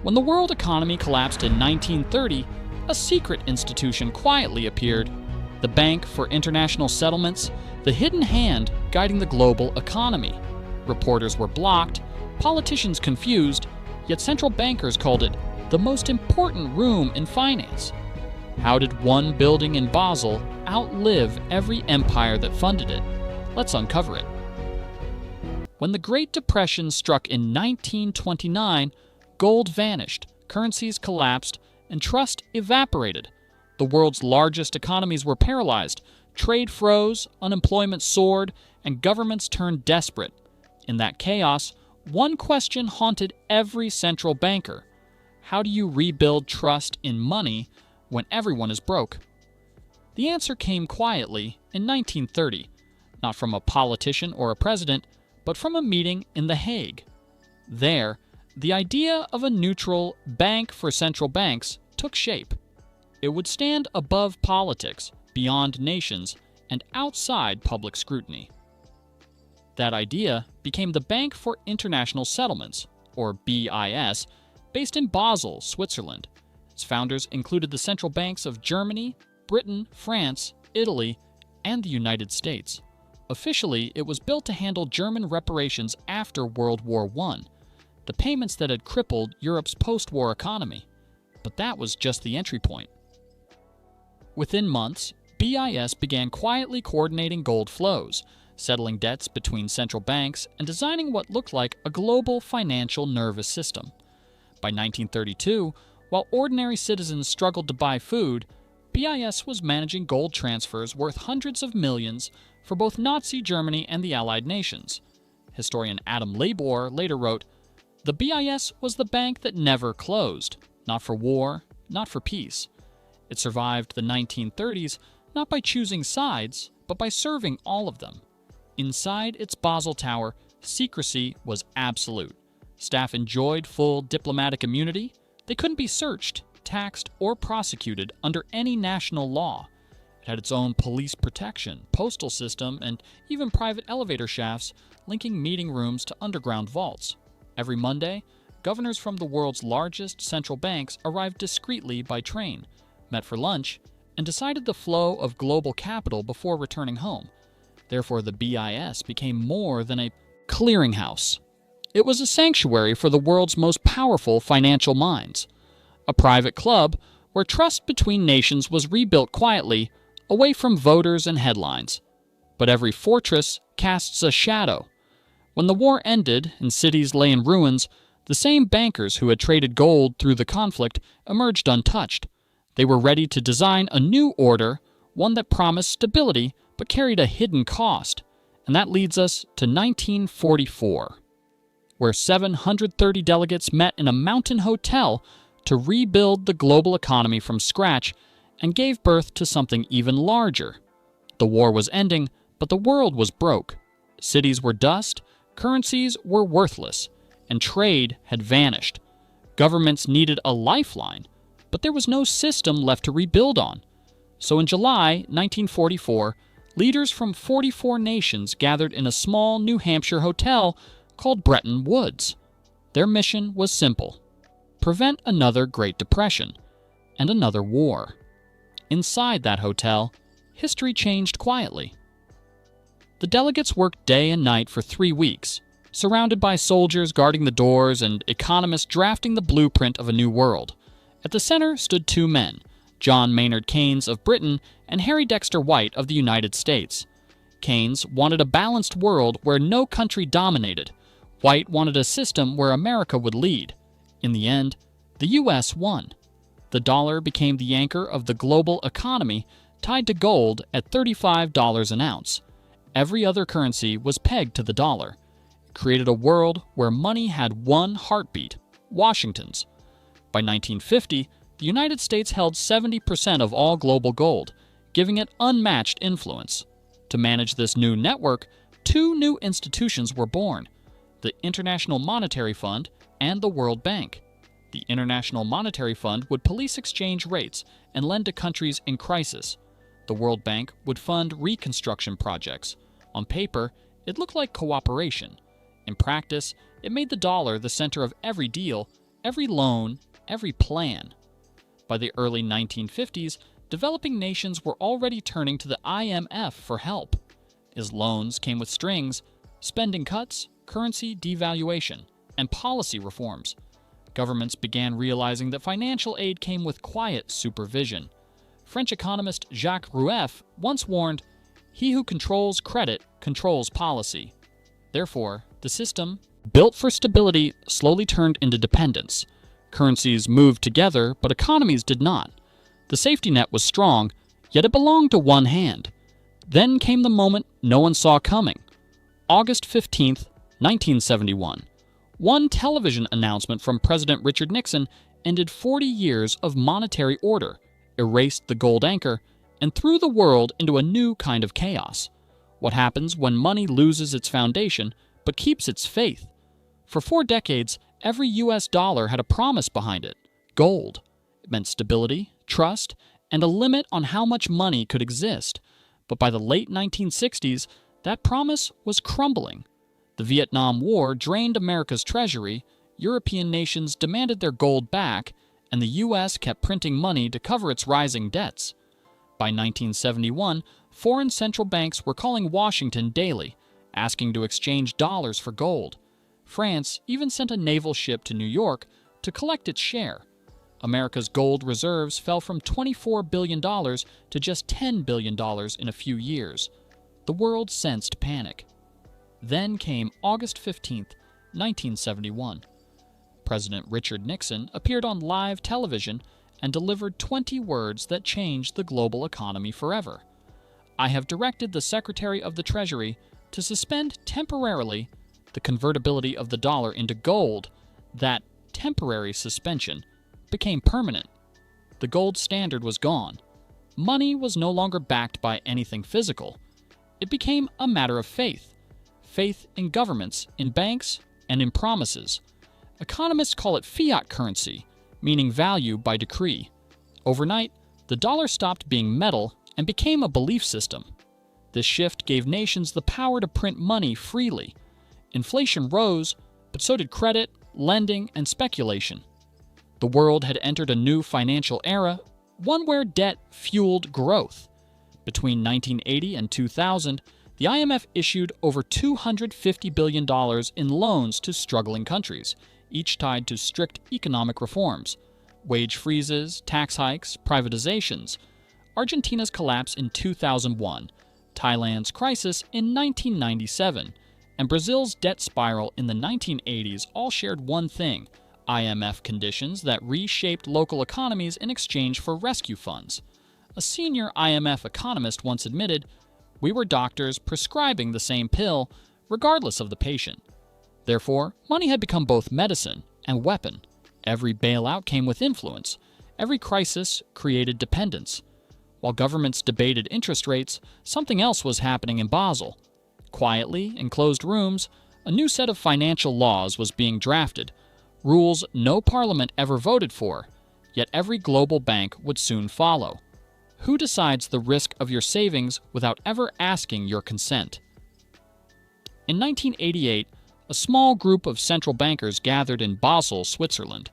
When the world economy collapsed in 1930, a secret institution quietly appeared, the Bank for International Settlements, the hidden hand guiding the global economy. Reporters were blocked, politicians confused, yet central bankers called it the most important room in finance. How did one building in Basel outlive every empire that funded it? Let's uncover it. When the Great Depression struck in 1929, gold vanished, currencies collapsed, and trust evaporated. The world's largest economies were paralyzed, trade froze, unemployment soared, and governments turned desperate. In that chaos, one question haunted every central banker. How do you rebuild trust in money when everyone is broke? The answer came quietly in 1930, not from a politician or a president, but from a meeting in The Hague. There, the idea of a neutral bank for central banks took shape. It would stand above politics, beyond nations, and outside public scrutiny. That idea became the Bank for International Settlements, or BIS, based in Basel, Switzerland. Its founders included the central banks of Germany, Britain, France, Italy, and the United States. Officially, it was built to handle German reparations after World War I, the payments that had crippled Europe's post-war economy. But that was just the entry point. Within months, BIS began quietly coordinating gold flows, settling debts between central banks, and designing what looked like a global financial nervous system. By 1932, while ordinary citizens struggled to buy food, BIS was managing gold transfers worth hundreds of millions for both Nazi Germany and the Allied nations. Historian Adam Labor later wrote, "The BIS was the bank that never closed, not for war, not for peace. It survived the 1930s not by choosing sides, but by serving all of them. Inside its Basel Tower, secrecy was absolute. Staff enjoyed full diplomatic immunity. They couldn't be searched, taxed, or prosecuted under any national law. It had its own police protection, postal system, and even private elevator shafts linking meeting rooms to underground vaults. Every Monday, governors from the world's largest central banks arrived discreetly by train, met for lunch, and decided the flow of global capital before returning home. Therefore, the BIS became more than a clearinghouse. It was a sanctuary for the world's most powerful financial minds, a private club where trust between nations was rebuilt quietly, away from voters and headlines. But every fortress casts a shadow. When the war ended and cities lay in ruins, the same bankers who had traded gold through the conflict emerged untouched. They were ready to design a new order, one that promised stability but carried a hidden cost. And that leads us to 1944, where 730 delegates met in a mountain hotel to rebuild the global economy from scratch and gave birth to something even larger. The war was ending, but the world was broke. Cities were dust, currencies were worthless, and trade had vanished. Governments needed a lifeline, but there was no system left to rebuild on. So in July 1944, leaders from 44 nations gathered in a small New Hampshire hotel called Bretton Woods. Their mission was simple: prevent another Great Depression and another war. Inside that hotel, history changed quietly. The delegates worked day and night for 3 weeks, surrounded by soldiers guarding the doors and economists drafting the blueprint of a new world. At the center stood two men, John Maynard Keynes of Britain and Harry Dexter White of the United States. Keynes wanted a balanced world where no country dominated. White wanted a system where America would lead. In the end, the U.S. won. The dollar became the anchor of the global economy, tied to gold at $35 an ounce. Every other currency was pegged to the dollar. It created a world where money had one heartbeat: Washington's. By 1950, the United States held 70% of all global gold, giving it unmatched influence. To manage this new network, two new institutions were born: the International Monetary Fund and the World Bank. The International Monetary Fund would police exchange rates and lend to countries in crisis. The World Bank would fund reconstruction projects. On paper, it looked like cooperation. In practice, it made the dollar the center of every deal every loan, every plan. By the early 1950s, developing nations were already turning to the IMF for help. As loans came with strings, spending cuts, currency devaluation, and policy reforms. Governments began realizing that financial aid came with quiet supervision. French economist Jacques Rueff once warned, "He who controls credit controls policy." Therefore, the system, built for stability, slowly turned into dependence. Currencies moved together, but economies did not. The safety net was strong, yet it belonged to one hand. Then came the moment no one saw coming. August 15, 1971. One television announcement from President Richard Nixon ended 40 years of monetary order, erased the gold anchor, and threw the world into a new kind of chaos. What happens when money loses its foundation but keeps its faith? For 4 decades, every U.S. dollar had a promise behind it: gold. It meant stability, trust, and a limit on how much money could exist. But by the late 1960s, that promise was crumbling. The Vietnam War drained America's treasury, European nations demanded their gold back, and the U.S. kept printing money to cover its rising debts. By 1971, foreign central banks were calling Washington daily, asking to exchange dollars for gold. France even sent a naval ship to New York to collect its share. America's gold reserves fell from $24 billion to just $10 billion in a few years. The world sensed panic. Then came August 15, 1971. President Richard Nixon appeared on live television and delivered 20 words that changed the global economy forever. "I have directed the Secretary of the Treasury to suspend temporarily the convertibility of the dollar into gold." That temporary suspension became permanent. The gold standard was gone. Money was no longer backed by anything physical. It became a matter of faith. Faith in governments, in banks, and in promises. Economists call it fiat currency, meaning value by decree. Overnight, the dollar stopped being metal and became a belief system. This shift gave nations the power to print money freely. Inflation rose, but so did credit, lending, and speculation. The world had entered a new financial era, one where debt fueled growth. Between 1980 and 2000, the IMF issued over $250 billion in loans to struggling countries, each tied to strict economic reforms. Wage freezes, tax hikes, privatizations. Argentina's collapse in 2001, Thailand's crisis in 1997, and Brazil's debt spiral in the 1980s all shared one thing: IMF conditions that reshaped local economies in exchange for rescue funds. A senior IMF economist once admitted, "We were doctors prescribing the same pill, regardless of the patient." Therefore, money had become both medicine and weapon. Every bailout came with influence. Every crisis created dependence. While governments debated interest rates, something else was happening in Basel. Quietly, in closed rooms, a new set of financial laws was being drafted, rules no parliament ever voted for, yet every global bank would soon follow. Who decides the risk of your savings without ever asking your consent? In 1988, a small group of central bankers gathered in Basel, Switzerland.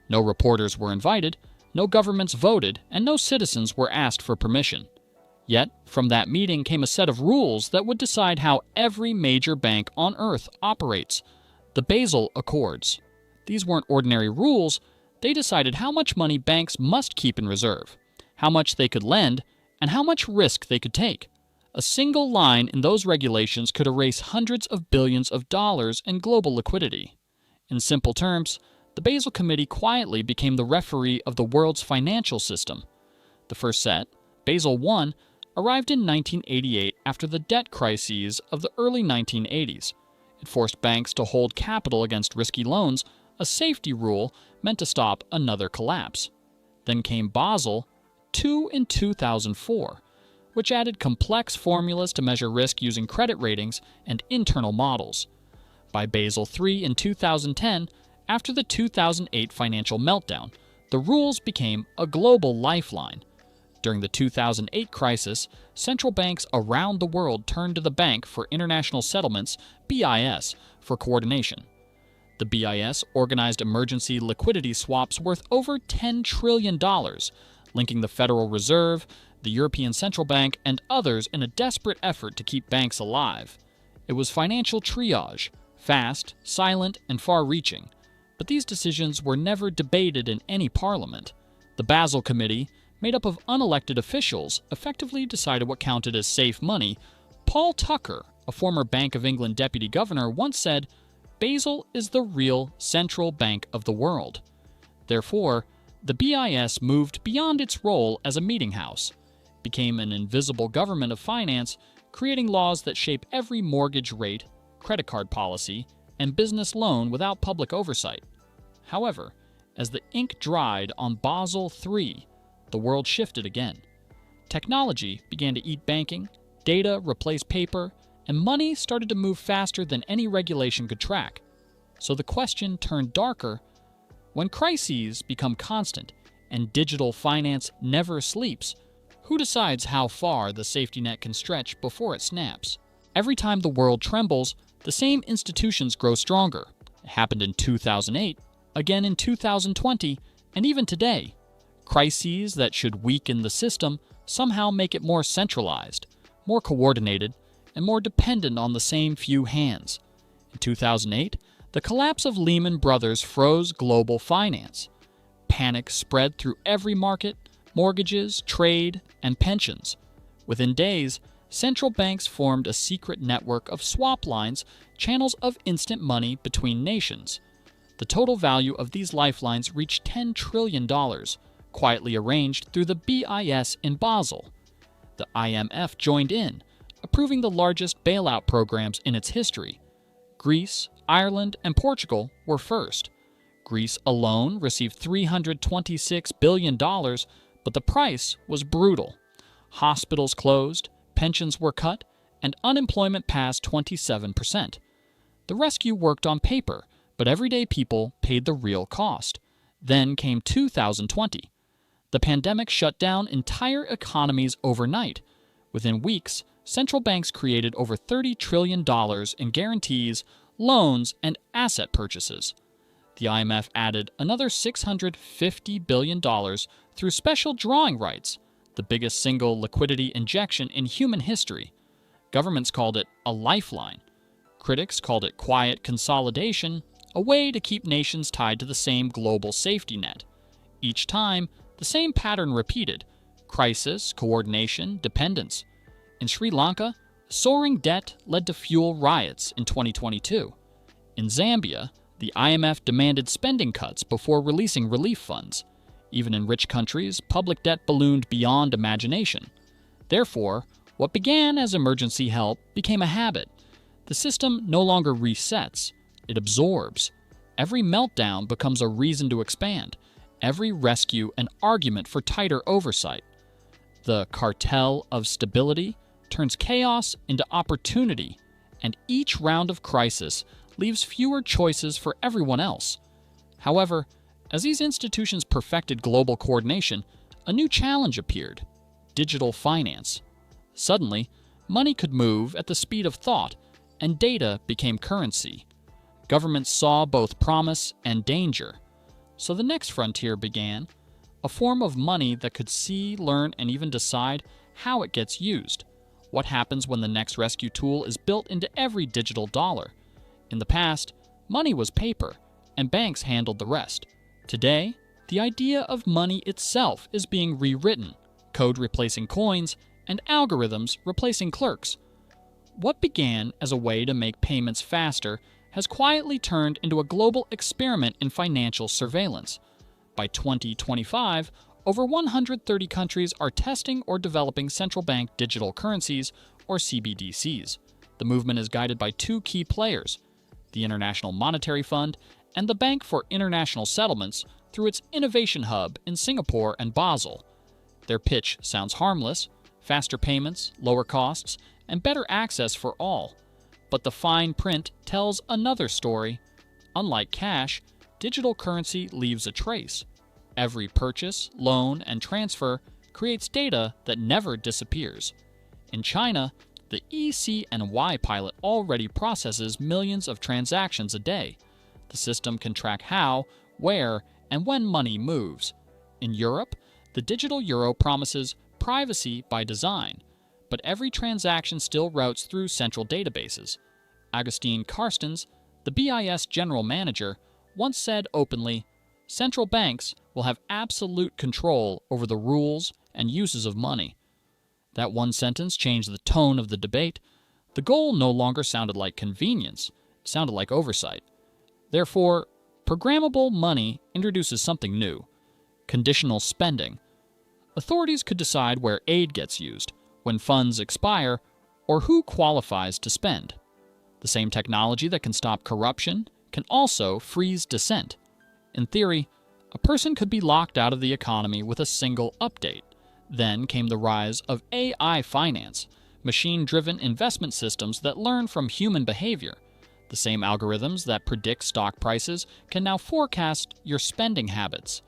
No reporters were invited, no governments voted, and no citizens were asked for permission. Yet, from that meeting came a set of rules that would decide how every major bank on Earth operates: the Basel Accords. These weren't ordinary rules. They decided how much money banks must keep in reserve, how much they could lend, and how much risk they could take. A single line in those regulations could erase hundreds of billions of dollars in global liquidity. In simple terms, the Basel Committee quietly became the referee of the world's financial system. The first set, Basel I, arrived in 1988 after the debt crises of the early 1980s. It forced banks to hold capital against risky loans, a safety rule meant to stop another collapse. Then came Basel II in 2004, which added complex formulas to measure risk using credit ratings and internal models. By Basel III in 2010, after the 2008 financial meltdown, the rules became a global lifeline. During the 2008 crisis, central banks around the world turned to the Bank for International Settlements, BIS, for coordination. The The BIS organized emergency liquidity swaps worth over $10 trillion, linking the Federal Reserve, the European Central Bank, and others in a desperate effort to keep banks alive. It was financial triage, fast, silent, and far-reaching. But these decisions were never debated in any parliament. The Basel Committee, made up of unelected officials, effectively decided what counted as safe money. Paul Tucker, a former Bank of England deputy governor, once said, "Basel is the real central bank of the world." Therefore, the BIS moved beyond its role as a meeting house, became an invisible government of finance, creating laws that shape every mortgage rate, credit card policy, and business loan without public oversight. However, as the ink dried on Basel III, the world shifted again. Technology began to eat banking, data replaced paper, and money started to move faster than any regulation could track. So the question turned darker. When crises become constant and digital finance never sleeps, who decides how far the safety net can stretch before it snaps? Every time the world trembles, the same institutions grow stronger. It happened in 2008, again in 2020, and even today. Crises that should weaken the system somehow make it more centralized, more coordinated, and more dependent on the same few hands. In 2008, the collapse of Lehman Brothers froze global finance. Panic spread through every market, mortgages, trade, and pensions. Within days, central banks formed a secret network of swap lines, channels of instant money between nations. The total value of these lifelines reached $10 trillion, quietly arranged through the BIS in Basel. The IMF joined in, approving the largest bailout programs in its history. Greece, Ireland, and Portugal were first. Greece alone received $326 billion, but the price was brutal. Hospitals closed, pensions were cut, and unemployment passed 27%. The rescue worked on paper, but everyday people paid the real cost. Then came 2020. The pandemic shut down entire economies overnight. Within weeks, central banks created over $30 trillion in guarantees, loans, and asset purchases. The IMF added another $650 billion through special drawing rights, the biggest single liquidity injection in human history. Governments called it a lifeline. Critics called it quiet consolidation, a way to keep nations tied to the same global safety net. Each time, the same pattern repeated: crisis, coordination, dependence. In Sri Lanka, soaring debt led to fuel riots in 2022. In Zambia, the IMF demanded spending cuts before releasing relief funds. Even in rich countries, public debt ballooned beyond imagination. Therefore, what began as emergency help became a habit. The system no longer resets, it absorbs. Every meltdown becomes a reason to expand, every rescue an argument for tighter oversight. The cartel of stability turns chaos into opportunity, and each round of crisis leaves fewer choices for everyone else. However, as these institutions perfected global coordination, a new challenge appeared: digital finance. Suddenly, money could move at the speed of thought, and data became currency. Governments saw both promise and danger. So the next frontier began, a form of money that could see, learn, and even decide how it gets used. What happens when the next rescue tool is built into every digital dollar? In the past, money was paper, and banks handled the rest. Today, the idea of money itself is being rewritten, code replacing coins, and algorithms replacing clerks. What began as a way to make payments faster has quietly turned into a global experiment in financial surveillance. By 2025, over 130 countries are testing or developing central bank digital currencies, or CBDCs. The movement is guided by two key players: the International Monetary Fund and the Bank for International Settlements through its innovation hub in Singapore and Basel. Their pitch sounds harmless: faster payments, lower costs, and better access for all. But the fine print tells another story. Unlike cash, digital currency leaves a trace. Every purchase, loan, and transfer creates data that never disappears. In China, the ECNY pilot already processes millions of transactions a day. The system can track how, where, and when money moves. In Europe, the digital euro promises privacy by design, but every transaction still routes through central databases. Augustine Carstens, the BIS general manager, once said openly, "Central banks will have absolute control over the rules and uses of money." That one sentence changed the tone of the debate. The goal no longer sounded like convenience, it sounded like oversight. Therefore, programmable money introduces something new: conditional spending. Authorities could decide where aid gets used, when funds expire, or who qualifies to spend. The same technology that can stop corruption can also freeze dissent. In theory, a person could be locked out of the economy with a single update. Then came the rise of AI finance, machine-driven investment systems that learn from human behavior. The same algorithms that predict stock prices can now forecast your spending habits.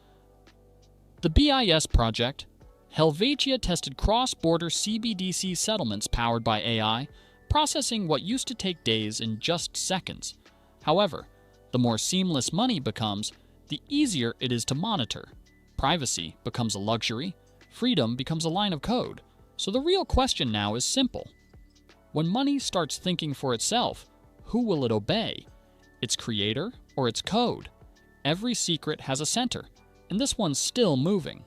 The BIS project, Helvetia tested cross-border CBDC settlements powered by AI, processing what used to take days in just seconds. However, the more seamless money becomes, the easier it is to monitor. Privacy becomes a luxury, freedom becomes a line of code. So the real question now is simple. When money starts thinking for itself, who will it obey? Its creator or its code? Every secret has a center, and this one's still moving.